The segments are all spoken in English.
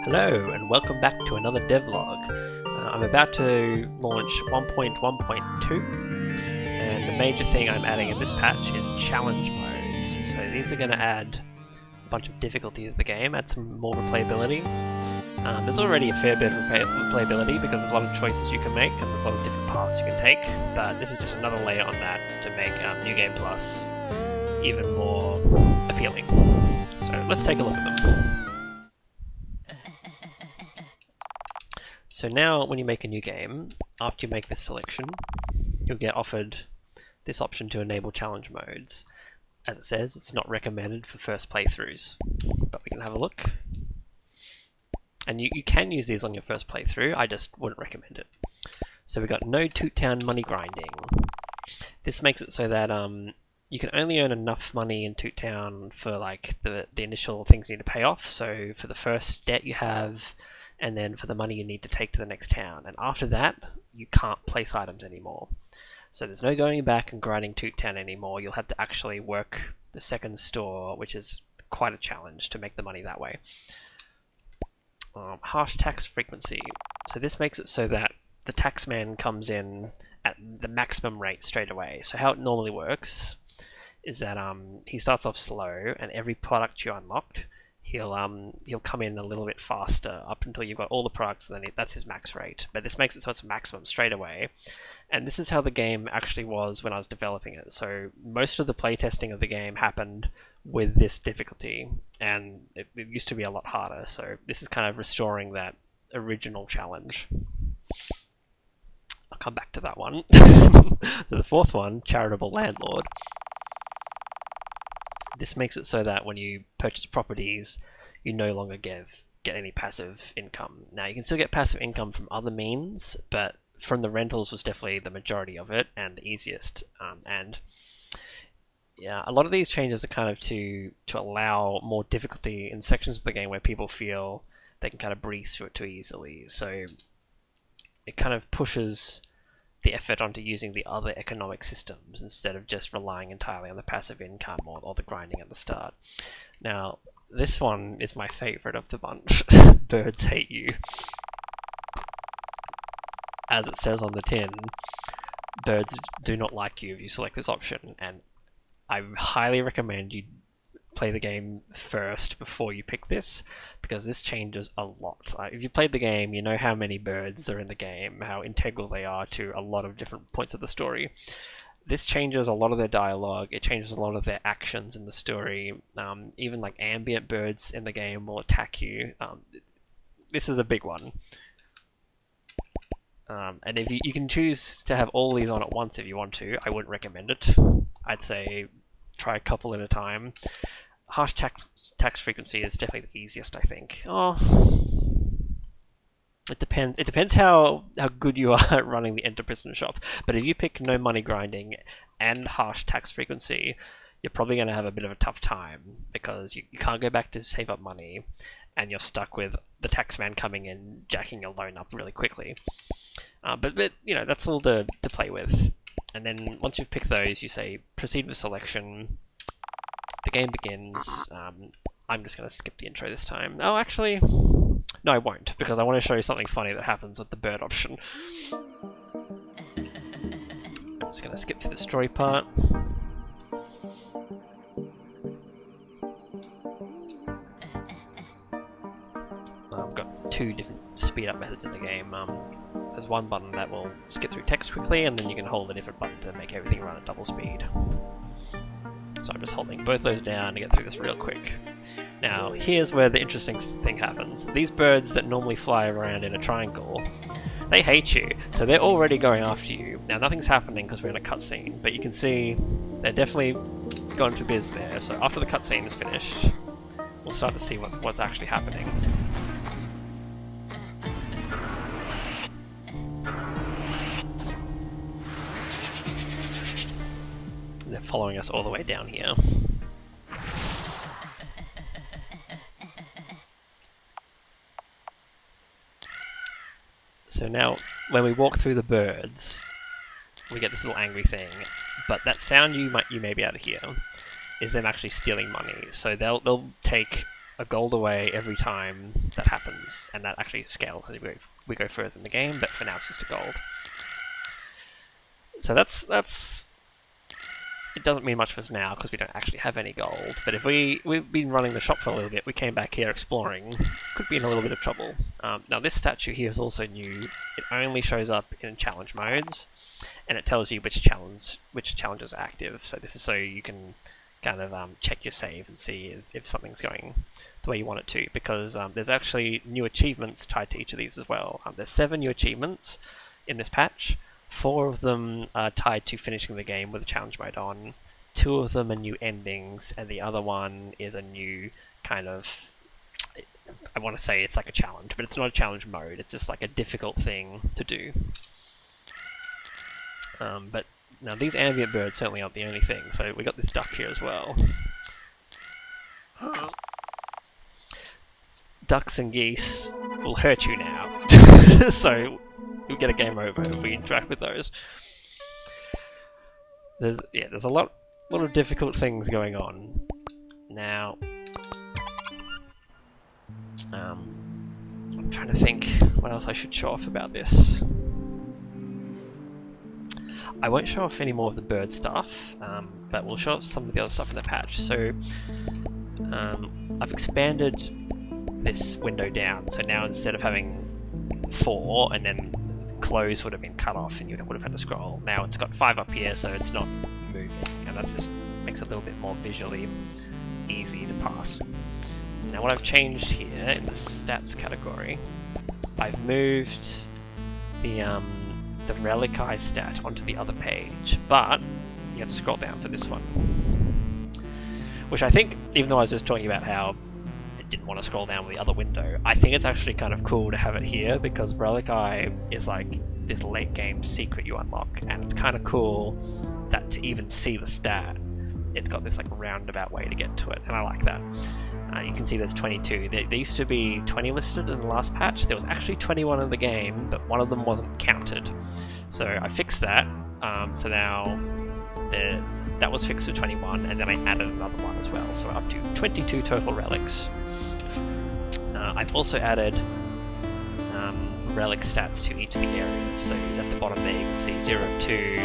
Hello and welcome back to another devlog. I'm about to launch 1.1.2 and the major thing I'm adding in this patch is challenge modes. So these are going to add a bunch of difficulty to the game, add some more replayability. There's already a fair bit of replayability because there's a lot of choices you can make and there's a lot of different paths you can take, but this is just another layer on that to make New Game Plus even more appealing. So let's take a look at them. So now when you make a new game, after you make this selection, you'll get offered this option to enable challenge modes. As it says, it's not recommended for first playthroughs, but we can have a look. And you can use these on your first playthrough, I just wouldn't recommend it. So we've got no Toot Town money grinding. This makes it so that you can only earn enough money in Toot Town for like the initial things you need to pay off. So for the first debt you have, and then for the money you need to take to the next town. And after that, you can't place items anymore. So there's no going back and grinding Toot Town anymore. You'll have to actually work the second store, which is quite a challenge to make the money that way. Harsh tax frequency. So this makes it so that the taxman comes in at the maximum rate straight away. So how it normally works is that he starts off slow, and every product you unlocked, he'll come in a little bit faster up until you've got all the products, and then that's his max rate. But this makes it so it's maximum straight away. And this is how the game actually was when I was developing it. So most of the playtesting of the game happened with this difficulty, and it used to be a lot harder. So this is kind of restoring that original challenge. I'll come back to that one. So the fourth one, charitable landlord. This makes it so that when you purchase properties, you no longer get any passive income. Now, you can still get passive income from other means, but from the rentals was definitely the majority of it and the easiest. And yeah, a lot of these changes are kind of to allow more difficulty in sections of the game where people feel they can kind of breeze through it too easily. So it kind of pushes the effort onto using the other economic systems instead of just relying entirely on the passive income or the grinding at the start. Now, this one is my favorite of the bunch. Birds hate you. As it says on the tin, birds do not like you if you select this option, and I highly recommend you play the game first before you pick this, because this changes a lot. If you played the game, you know how many birds are in the game, how integral they are to a lot of different points of the story. This changes a lot of their dialogue, it changes a lot of their actions in the story. Even like ambient birds in the game will attack you. This is a big one. And if you can choose to have all these on at once if you want to, I wouldn't recommend it. I'd say try a couple at a time. Harsh tax frequency is definitely the easiest, I think. Oh, it depends. It depends how good you are at running the enter-prison shop. But if you pick no money grinding and harsh tax frequency, you're probably going to have a bit of a tough time because you can't go back to save up money, and you're stuck with the taxman coming in, jacking your loan up really quickly. But you know, that's all to play with. And then once you've picked those, you say proceed with selection. The game begins. I'm just going to skip the intro this time. Oh, actually, no, I won't, because I want to show you something funny that happens with the bird option. I'm just going to skip through the story part. I've got two different speed up methods in the game. There's one button that will skip through text quickly, and then you can hold a different button to make everything run at double speed. So I'm just holding both those down to get through this real quick. Now, here's where the interesting thing happens. These birds that normally fly around in a triangle, they hate you, so they're already going after you. Now, nothing's happening because we're in a cutscene, but you can see they're definitely going for biz there. So after the cutscene is finished, we'll start to see what's actually happening. They're following us all the way down here. So now, when we walk through the birds, we get this little angry thing, but that sound you may be able to hear is them actually stealing money. So they'll take a gold away every time that happens, and that actually scales as we go further in the game, but for now it's just a gold. So that's it doesn't mean much for us now because we don't actually have any gold, but if we've been running the shop for a little bit, we came back here exploring, could be in a little bit of trouble. Now this statue here is also new. It only shows up in challenge modes, and it tells you which challenges are active. So this is so you can kind of check your save and see if something's going the way you want it to, because there's actually new achievements tied to each of these as well. There's 7 new achievements in this patch. 4 of them are tied to finishing the game with a challenge mode on. 2 of them are new endings, and the other one is a new kind of, I want to say it's like a challenge, but it's not a challenge mode, it's just like a difficult thing to do. But now these ambient birds certainly aren't the only thing, so we got this duck here as well. Ducks and geese will hurt you now, so you'll get a game over if we interact with those. There's a lot of difficult things going on. Now, I'm trying to think what else I should show off about this. I won't show off any more of the bird stuff, but we'll show off some of the other stuff in the patch. So, I've expanded this window down, so now instead of having 4 and then close would have been cut off and you would have had to scroll, now it's got 5 up here, so it's not moving, and that just makes it a little bit more visually easy to pass. Now what I've changed here in the stats category, I've moved the relici stat onto the other page, but you have to scroll down for this one, which I think, even though I was just talking about how didn't want to scroll down with the other window, I think it's actually kind of cool to have it here, because Relici is like this late game secret you unlock, and it's kind of cool that to even see the stat, it's got this like roundabout way to get to it, and I like that. You can see there's 22. There used to be 20 listed in the last patch. There was actually 21 in the game, but one of them wasn't counted. So I fixed that, so now that was fixed to 21, and then I added another one as well, so up to 22 total relics. I've also added relic stats to each of the areas, so at the bottom there you can see 0 of 2,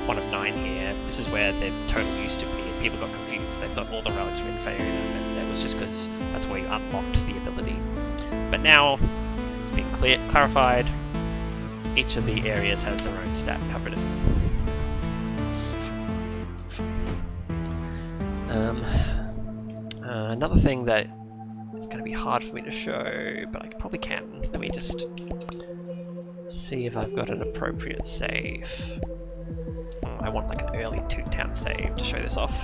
1 of 9 here. This is where the total used to be, and people got confused. They thought all the relics were in Faerun, and that was just because that's where you unlocked the ability. But now it's been clarified, each of the areas has their own stat covered in. Another thing that is going to be hard for me to show, but I probably can. Let me just see if I've got an appropriate save. I want like an early Toontown save to show this off.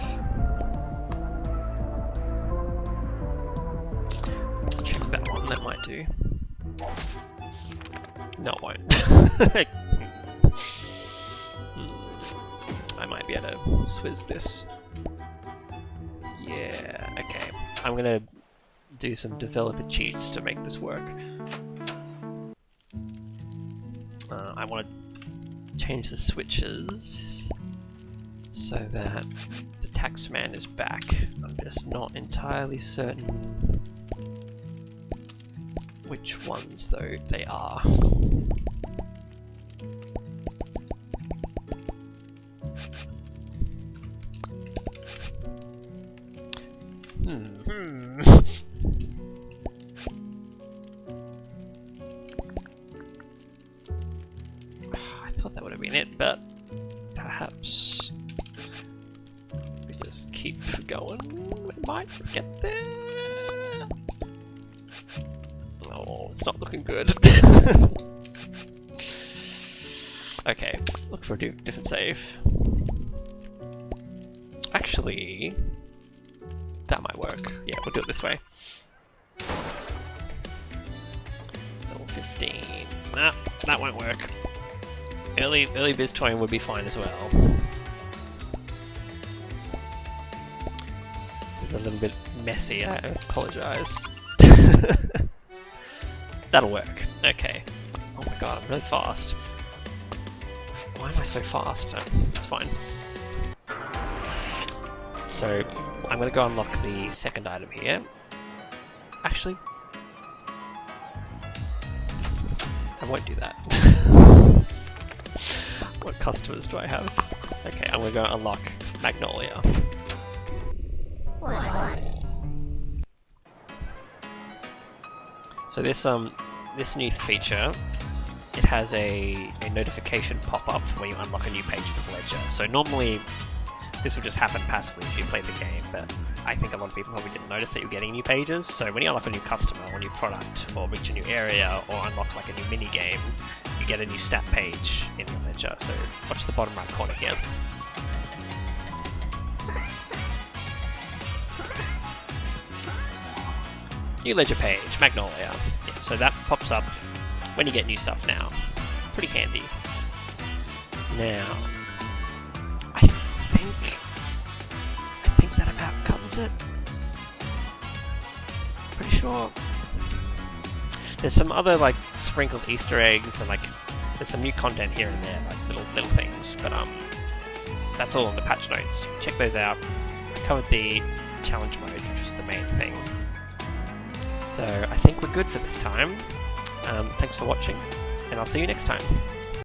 Check that one, that might do. No, it won't. I might be able to swizz this. Yeah, okay. I'm gonna do some developer cheats to make this work. I want to change the switches so that the taxman is back. I'm just not entirely certain which ones though they are. I thought that would have been it, but perhaps if we just keep going, we might get there. Oh, it's not looking good. Okay, look for a different save. Actually, that might work. Yeah, we'll do it this way. Level 15. Nah, that won't work. Early biz toying would be fine as well. This is a little bit messy, I apologise. That'll work. Okay. Oh my god, I'm really fast. Why am I so fast? Oh, it's fine. So, I'm going to go unlock the second item here. Actually, I won't do that. What customers do I have? Okay, I'm gonna go unlock Magnolia. So this new feature, it has a notification pop up when you unlock a new page for the ledger. So normally this will just happen passively if you play the game, but I think a lot of people probably didn't notice that you're getting new pages. So when you unlock a new customer or a new product or reach a new area or unlock like a new mini game, you get a new stat page in your ledger. So watch the bottom right corner here. New ledger page, Magnolia. Yeah, so that pops up when you get new stuff now. Pretty handy. Now, I think that about covers it. Pretty sure. There's some other like sprinkled Easter eggs and like there's some new content here and there, like little things. But that's all in the patch notes. Check those out. I covered the challenge mode, which was the main thing. So I think we're good for this time. Thanks for watching, and I'll see you next time.